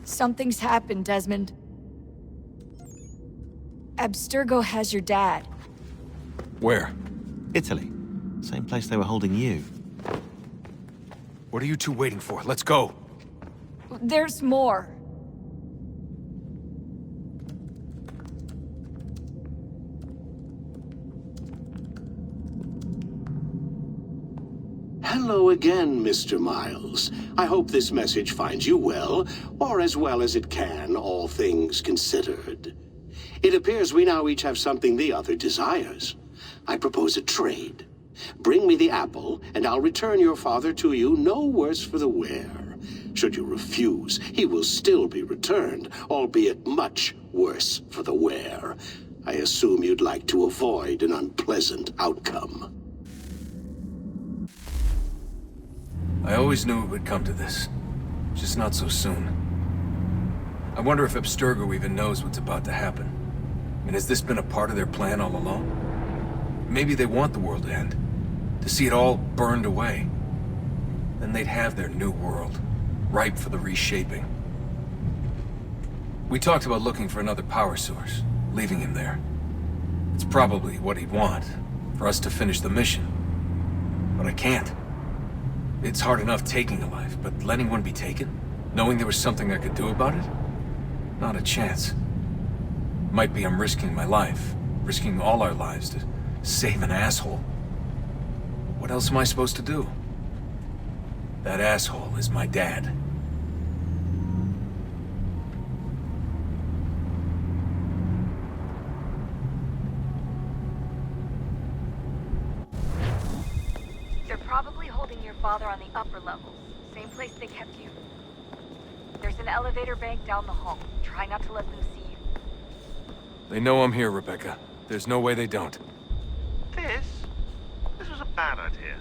Something's happened, Desmond. Abstergo has your dad. Where? Italy. Same place they were holding you. What are you two waiting for? Let's go. There's more. Hello again, Mr. Miles. I hope this message finds you well, or as well as it can, all things considered. It appears we now each have something the other desires. I propose a trade. Bring me the apple, and I'll return your father to you no worse for the wear. Should you refuse, he will still be returned, albeit much worse for the wear. I assume you'd like to avoid an unpleasant outcome. I always knew it would come to this. Just not so soon. I wonder if Abstergo even knows what's about to happen. And has this been a part of their plan all along? Maybe they want the world to end. To see it all burned away. Then they'd have their new world, ripe for the reshaping. We talked about looking for another power source, leaving him there. It's probably what he'd want, for us to finish the mission. But I can't. It's hard enough taking a life, but letting one be taken? Knowing there was something I could do about it? Not a chance. Might be I'm risking my life, risking all our lives to save an asshole. What else am I supposed to do? That asshole is my dad. They're probably holding your father on the upper levels. Same place they kept you. There's an elevator bank down the hall. Try not to let them see you. They know I'm here, Rebecca. There's no way they don't. This was a bad idea.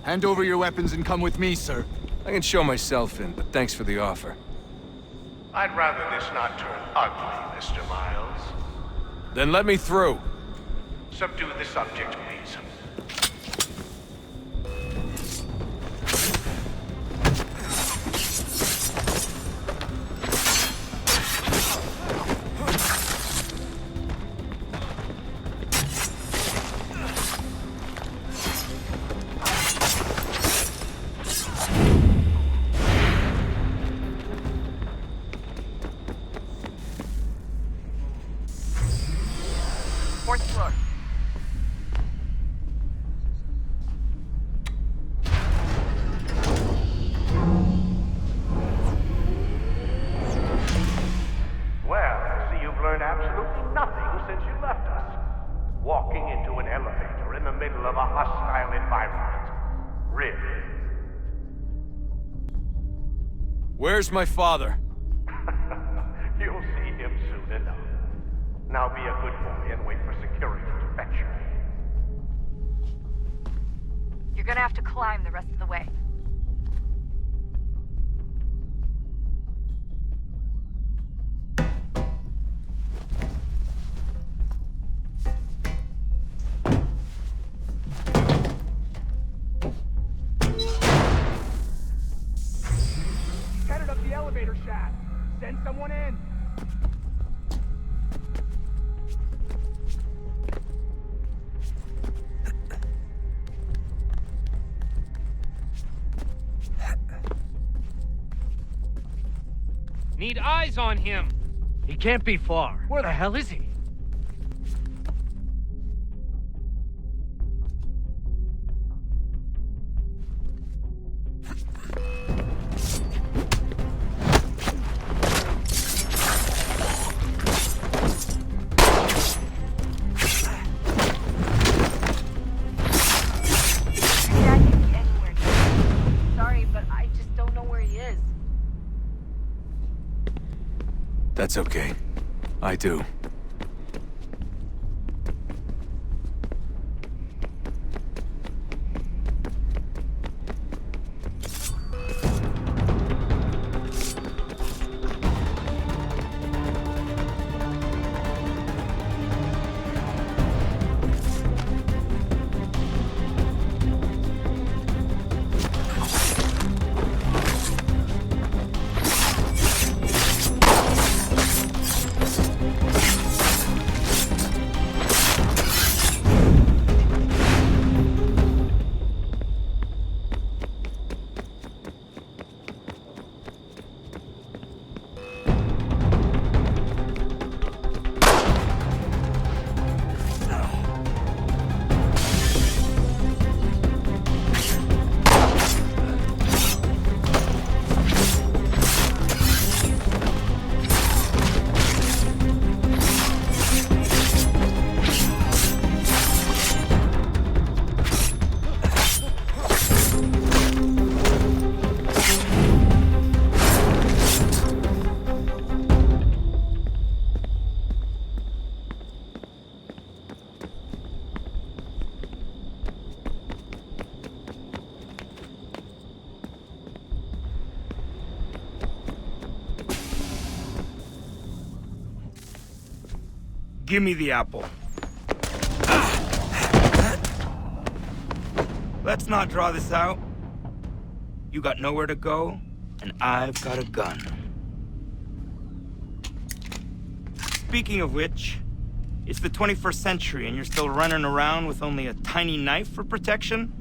Hand over your weapons and come with me, sir. I can show myself in, but thanks for the offer. I'd rather this not turn ugly, Mr. Miles. Then let me through. Subdue the subject, please. Fourth floor. Well, I see you've learned absolutely nothing since you left us. Walking into an elevator in the middle of a hostile environment. Really? Where's my father? You'll see him soon enough. Now be a good boy and wait for security to fetch you. You're gonna have to climb the rest of the way. Headed up the elevator shaft. Send someone in. Need eyes on him. He can't be far. Where the hell is he? Dad could be anywhere. Sorry, but I just don't know where he is. That's okay. I do. Give me the apple. Let's not draw this out. You got nowhere to go, and I've got a gun. Speaking of which, it's the 21st century and you're still running around with only a tiny knife for protection?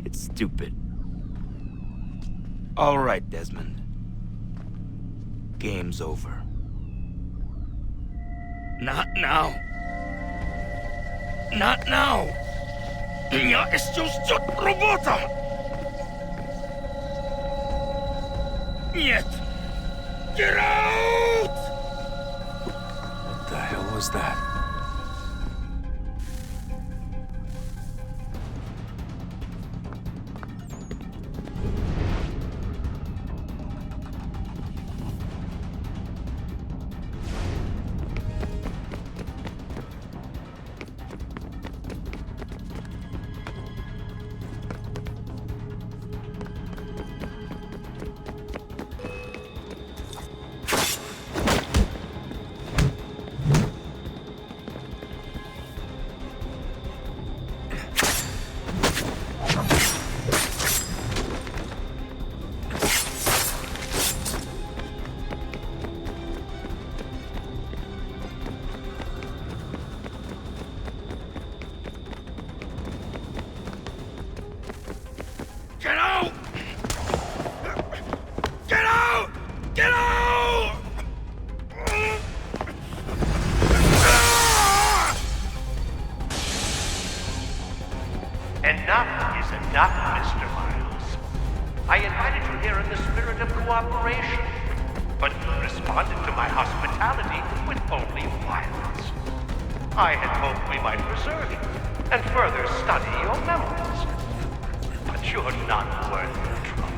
It's stupid. All right, Desmond. Game's over. Not now. Not now. Я еще ждет работа. Нет. Get out! What the hell was that? Get out! Get out! Get out! Enough is enough, Mr. Miles. I invited you here in the spirit of cooperation, but you responded to my hospitality with only violence. I had hoped we might preserve you and further study your memories. But you're not worth the trouble.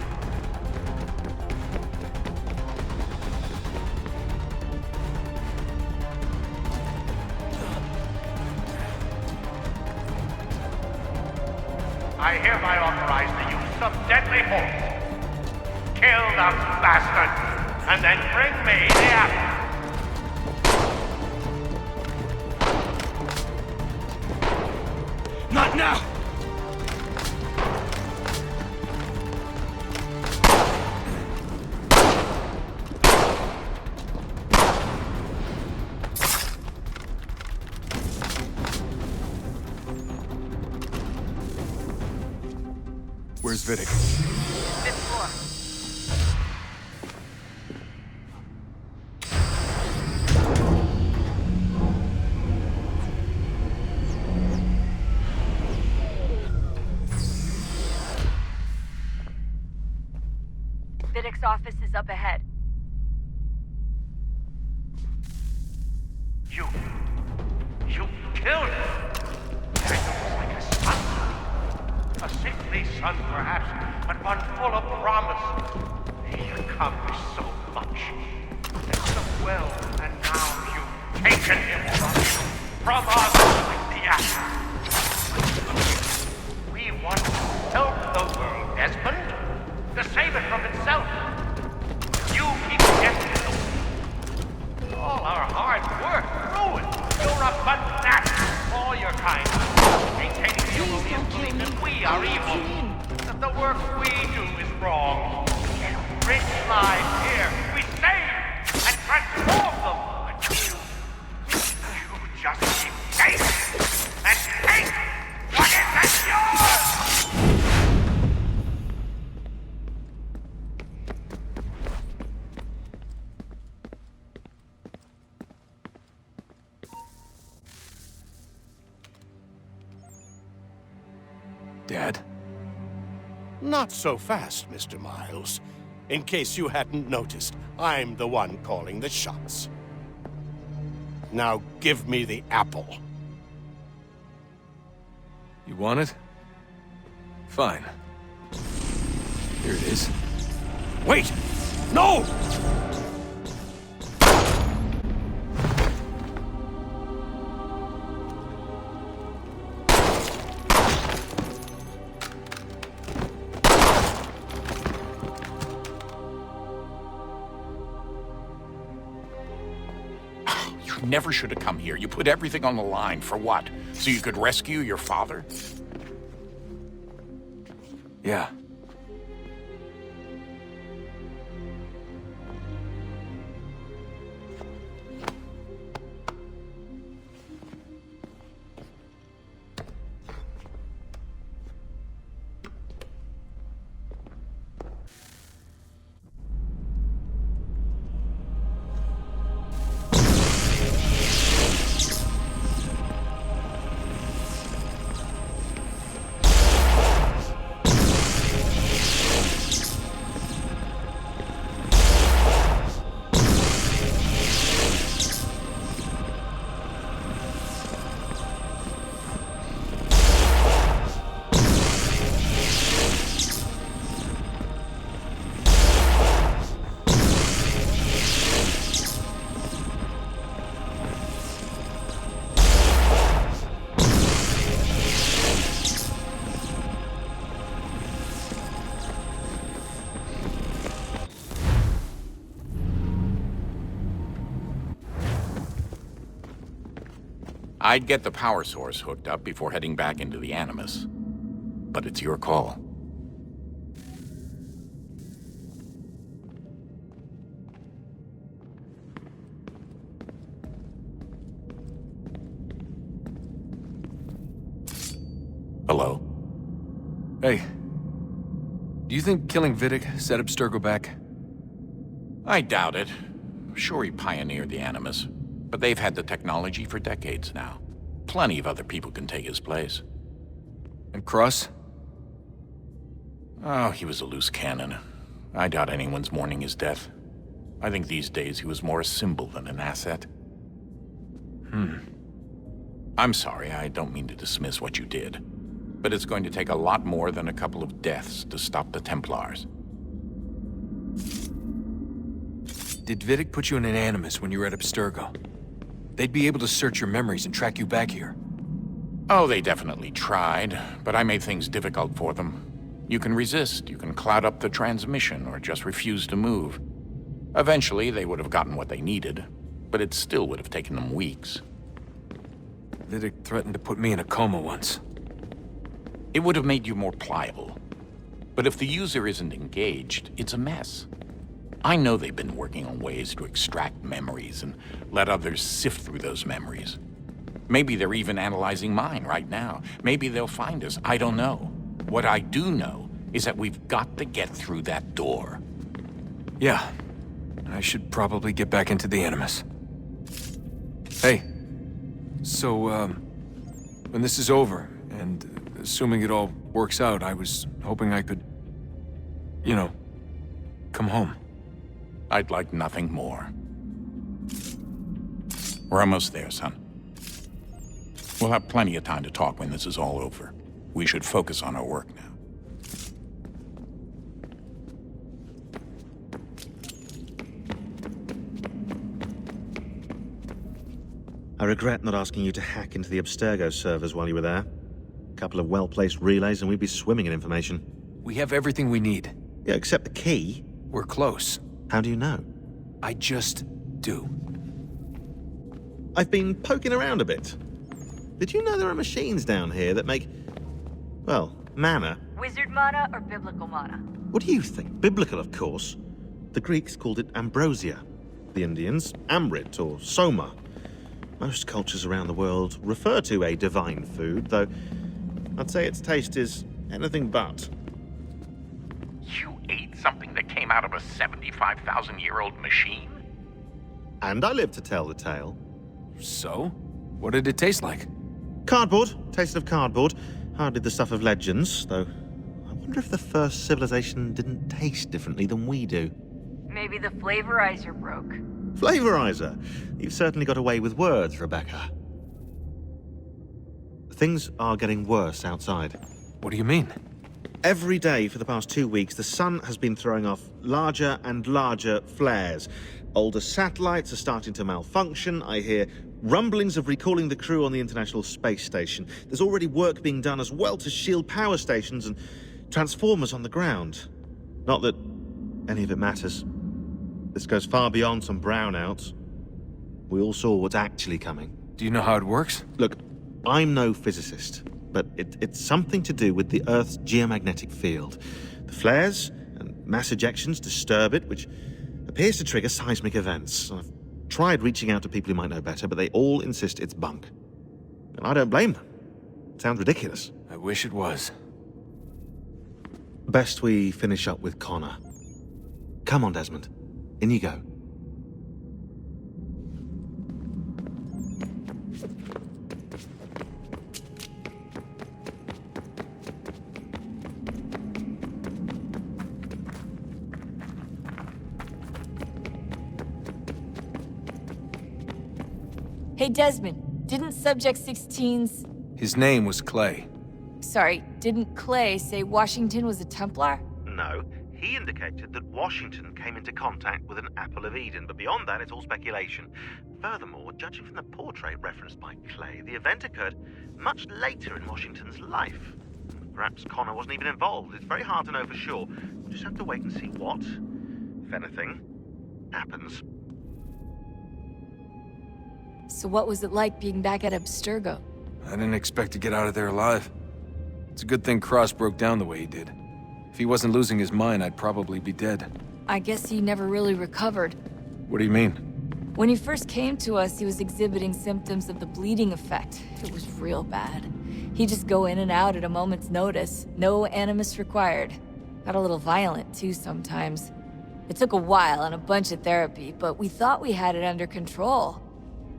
I hereby authorize the use of deadly force. Kill the bastard, and then bring me the apple. Not now! Where's Vidic? Fifth floor. Vidic's office is up ahead. You killed him. And it was like a son. A sickly son, perhaps, but one full of promise. He accomplished so much. And well, and now you've taken him from us with the axe. We want to help the world, Desmond, to save it from itself. You keep getting in the way. All our hard work ruined. You're a fanatic. All your kind. Maintaining the Romanian belief that we are evil. That the work we do is wrong. Enrich lives here. We save and transform them. You just keep taking and take what isn't yours! Dad? Not so fast, Mr. Miles. In case you hadn't noticed, I'm the one calling the shots. Now give me the apple. You want it? Fine. Here it is. Wait! No! You never should have come here. You put everything on the line. For what? So you could rescue your father? Yeah. I'd get the power source hooked up before heading back into the Animus. But it's your call. Hello? Hey. Do you think killing Vidic set Abstergo back? I doubt it. Sure, he pioneered the Animus, but they've had the technology for decades now. Plenty of other people can take his place. And Cross? Oh, he was a loose cannon. I doubt anyone's mourning his death. I think these days he was more a symbol than an asset. I'm sorry, I don't mean to dismiss what you did. But it's going to take a lot more than a couple of deaths to stop the Templars. Did Vidic put you in an Animus when you were at Abstergo? They'd be able to search your memories and track you back here. Oh, they definitely tried, but I made things difficult for them. You can resist, you can cloud up the transmission, or just refuse to move. Eventually, they would have gotten what they needed, but it still would have taken them weeks. Vidic threatened to put me in a coma once. It would have made you more pliable. But if the user isn't engaged, it's a mess. I know they've been working on ways to extract memories and let others sift through those memories. Maybe they're even analyzing mine right now. Maybe they'll find us. I don't know. What I do know is that we've got to get through that door. Yeah. I should probably get back into the Animus. Hey. So, when this is over, and assuming it all works out, I was hoping I could, you know, come home. I'd like nothing more. We're almost there, son. We'll have plenty of time to talk when this is all over. We should focus on our work now. regret not asking you to hack into the Abstergo servers while you were there. A couple of well-placed relays and we'd be swimming in information. We have everything we need. Yeah, except the key. We're close. How do you know? I just do. I've been poking around a bit. Did you know there are machines down here that make, well, mana? Wizard mana or biblical mana? What do you think? Biblical, of course. The Greeks called it ambrosia. The Indians, amrit or soma. Most cultures around the world refer to a divine food, though I'd say its taste is anything but. You ate something that came out of a 75,000-year-old machine? And I live to tell the tale. So? What did it taste like? Cardboard. Tasted of cardboard. Hardly the stuff of legends, though I wonder if the first civilization didn't taste differently than we do. Maybe the flavorizer broke. Flavorizer! You've certainly got away with words, Rebecca. Things are getting worse outside. What do you mean? Every day for the past 2 weeks, the sun has been throwing off larger and larger flares. Older satellites are starting to malfunction. I hear rumblings of recalling the crew on the International Space Station. There's already work being done as well to shield power stations and transformers on the ground. Not that any of it matters. This goes far beyond some brownouts. We all saw what's actually coming. Do you know how it works? Look, I'm no physicist, but it's something to do with the Earth's geomagnetic field. The flares and mass ejections disturb it, which appears to trigger seismic events. I've tried reaching out to people who might know better, but they all insist it's bunk. And I don't blame them. It sounds ridiculous. I wish it was. Best we finish up with Connor. Come on, Desmond. In you go. Hey, Desmond, didn't Subject 16's... His name was Clay. Sorry, didn't Clay say Washington was a Templar? No, he indicated that Washington came into contact with an Apple of Eden, but beyond that, it's all speculation. Furthermore, judging from the portrait referenced by Clay, the event occurred much later in Washington's life. Perhaps Connor wasn't even involved. It's very hard to know for sure. We'll just have to wait and see what, if anything, happens. So what was it like being back at Abstergo? I didn't expect to get out of there alive. It's a good thing Cross broke down the way he did. If he wasn't losing his mind, I'd probably be dead. I guess he never really recovered. What do you mean? When he first came to us, he was exhibiting symptoms of the bleeding effect. It was real bad. He'd just go in and out at a moment's notice. No animus required. Got a little violent, too, sometimes. It took a while and a bunch of therapy, but we thought we had it under control.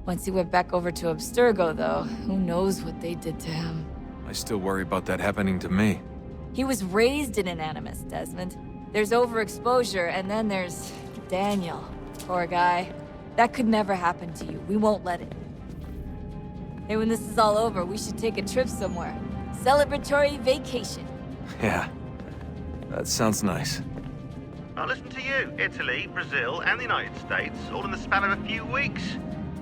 Once he went back over to Abstergo, though, who knows what they did to him. I still worry about that happening to me. He was raised in an animus, Desmond. There's overexposure, and then there's Daniel. Poor guy. That could never happen to you. We won't let it. Hey, when this is all over, we should take a trip somewhere. Celebratory vacation. Yeah, that sounds nice. Now listen to you. Italy, Brazil, and the United States, all in the span of a few weeks.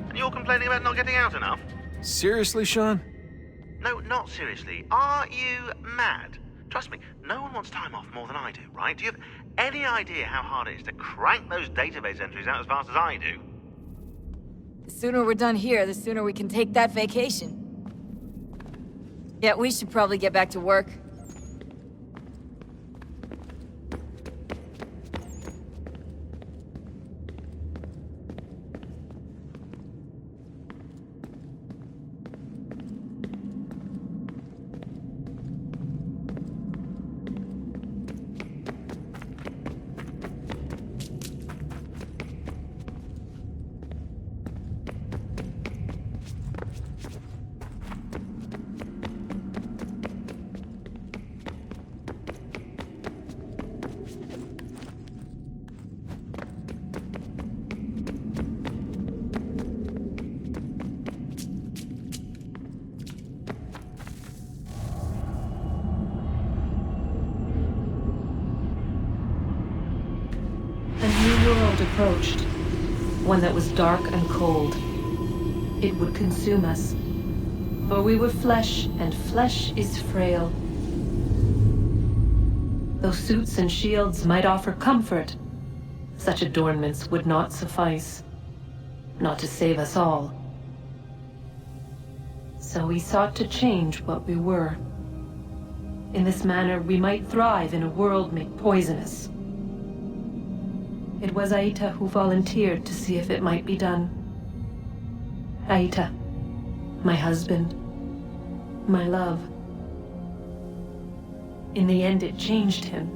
And you're complaining about not getting out enough? Seriously, Sean? No, not seriously. Are you mad? Trust me, no one wants time off more than I do, right? Do you have any idea how hard it is to crank those database entries out as fast as I do? The sooner we're done here, the sooner we can take that vacation. Yeah, we should probably get back to work. A new world approached, one that was dark and cold. it would consume us. For we were flesh, and flesh is frail. Though suits and shields might offer comfort, such adornments would not suffice, not to save us all. So we sought to change what we were. In this manner, we might thrive in a world made poisonous. It was Aita who volunteered to see if it might be done. Aita, my husband, my love. In the end, it changed him,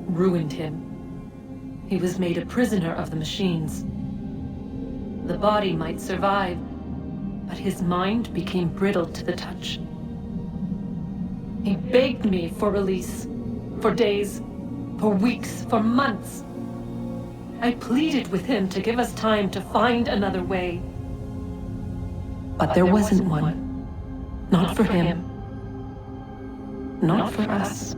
ruined him. He was made a prisoner of the machines. The body might survive, but his mind became brittle to the touch. He begged me for release, for days, for weeks, for months. I pleaded with him to give us time to find another way. But there wasn't one. Not for him. Not for us.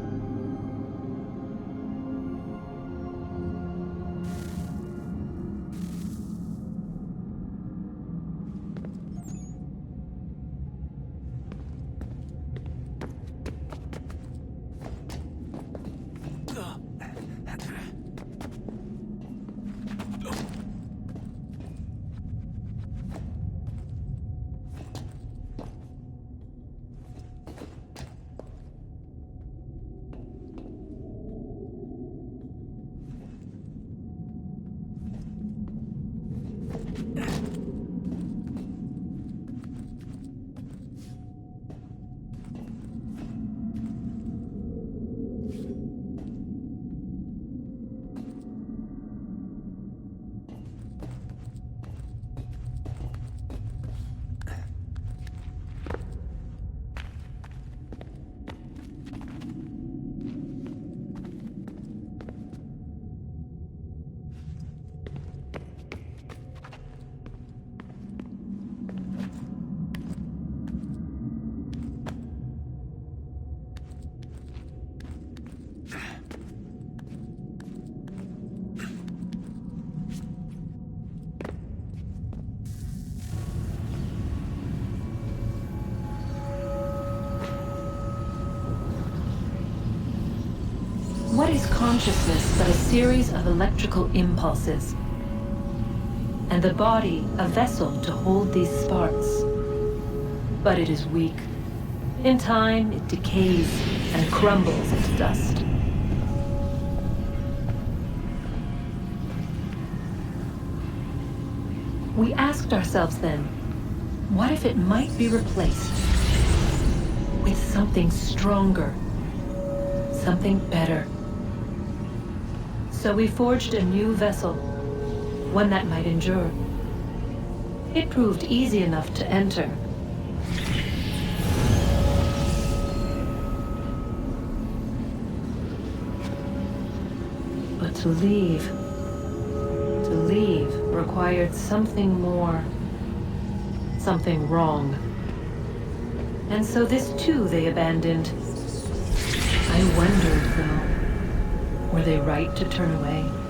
What is consciousness but a series of electrical impulses? And the body a vessel to hold these sparks. But it is weak. In time, it decays and crumbles into dust. We asked ourselves then, what if it might be replaced with something stronger, something better? So we forged a new vessel, one that might endure. It proved easy enough to enter. But to leave required something more, something wrong. And so this too they abandoned. I wondered, though, were they right to turn away?